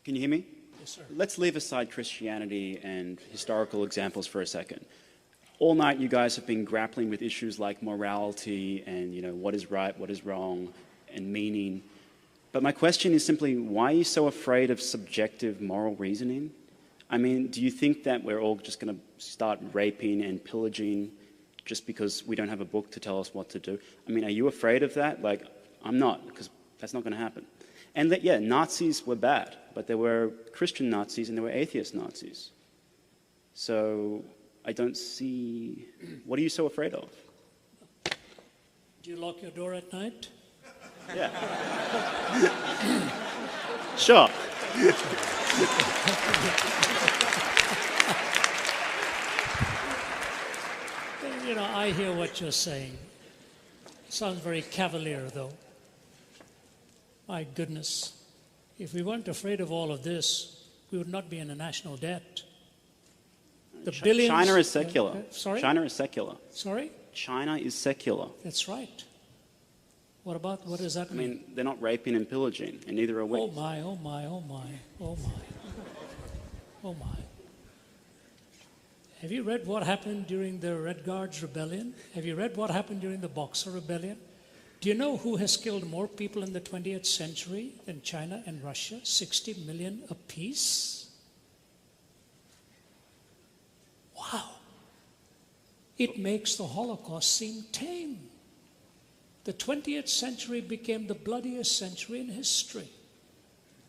Can you hear me? Yes, sir. Let's leave aside Christianity and historical examples for a second. All night you guys have been grappling with issues like morality and, what is right, what is wrong, and meaning. But my question is simply, why are you so afraid of subjective moral reasoning? I mean, do you think that we're all just going to start raping and pillaging just because we don't have a book to tell us what to do? I mean, are you afraid of that? Like, I'm not, because that's not going to happen. And Nazis were bad, but there were Christian Nazis and there were atheist Nazis. So I don't see, what are you so afraid of? Do you lock your door at night? Yeah. Sure. I hear what you're saying. Sounds very cavalier, though. My goodness. If we weren't afraid of all of this, we would not be in a national debt. The billions... China is secular. Sorry? China is secular. Sorry? China is secular. That's right. What does that mean? I mean, they're not raping and pillaging, and neither are we. Oh my, oh my, oh my, oh my. Oh my. Have you read what happened during the Red Guards Rebellion? Have you read what happened during the Boxer Rebellion? Do you know who has killed more people in the 20th century than China and Russia? 60 million apiece? Wow. It makes the Holocaust seem tame. The 20th century became the bloodiest century in history.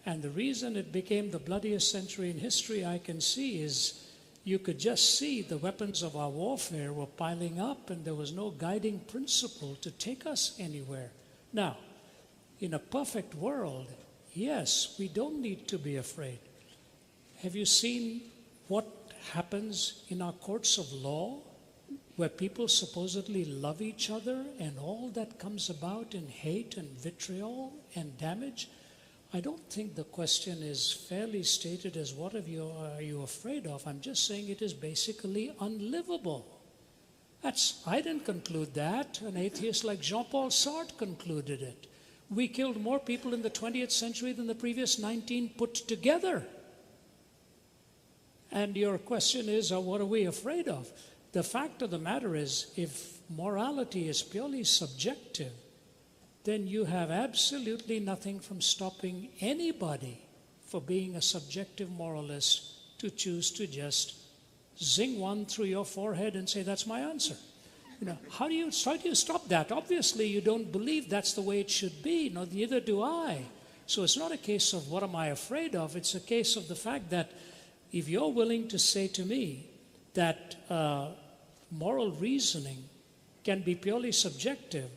And the reason it became the bloodiest century in history, I can see, is you could just see the weapons of our warfare were piling up and there was no guiding principle to take us anywhere. Now, in a perfect world, yes, we don't need to be afraid. Have you seen what happens in our courts of law, where people supposedly love each other and all that comes about in hate and vitriol and damage? I don't think the question is fairly stated as what are you afraid of. I'm just saying it is basically unlivable. I didn't conclude that. An atheist like Jean-Paul Sartre concluded it. We killed more people in the 20th century than the previous 19 put together. And your question is, what are we afraid of? The fact of the matter is, if morality is purely subjective, then you have absolutely nothing from stopping anybody for being a subjective moralist to choose to just zing one through your forehead and say, that's my answer. How do you stop that? Obviously, you don't believe that's the way it should be. No, neither do I. So it's not a case of what am I afraid of. It's a case of the fact that if you're willing to say to me that moral reasoning can be purely subjective,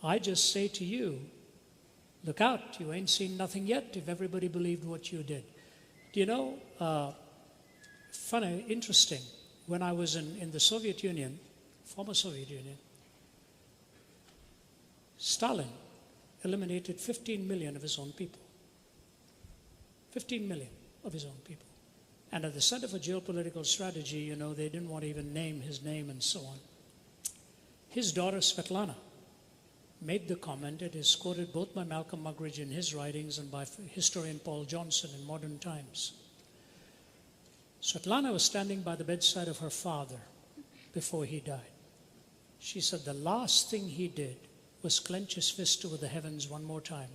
I just say to you, look out, you ain't seen nothing yet if everybody believed what you did. Do you know, funny, interesting, when I was in the Soviet Union, former Soviet Union, Stalin eliminated 15 million of his own people. 15 million of his own people. And at the Center for Geopolitical Strategy, they didn't want to even name his name and so on. His daughter, Svetlana, made the comment. It is quoted both by Malcolm Muggeridge in his writings and by historian Paul Johnson in Modern Times. Svetlana was standing by the bedside of her father before he died. She said the last thing he did was clench his fist toward the heavens one more time,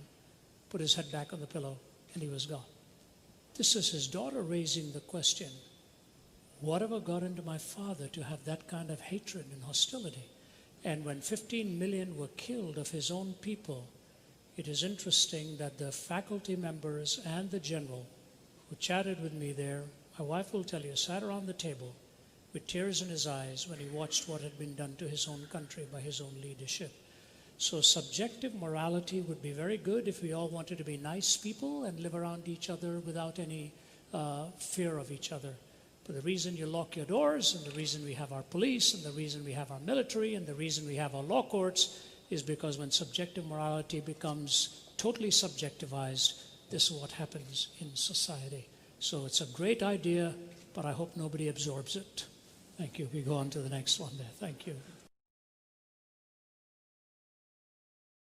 put his head back on the pillow, and he was gone. This is his daughter raising the question, whatever got into my father to have that kind of hatred and hostility? And when 15 million were killed of his own people, it is interesting that the faculty members and the general who chatted with me there, my wife will tell you, sat around the table with tears in his eyes when he watched what had been done to his own country by his own leadership. So subjective morality would be very good if we all wanted to be nice people and live around each other without any fear of each other. But the reason you lock your doors and the reason we have our police and the reason we have our military and the reason we have our law courts is because when subjective morality becomes totally subjectivized, this is what happens in society. So it's a great idea, but I hope nobody absorbs it. Thank you. We go on to the next one there. Thank you.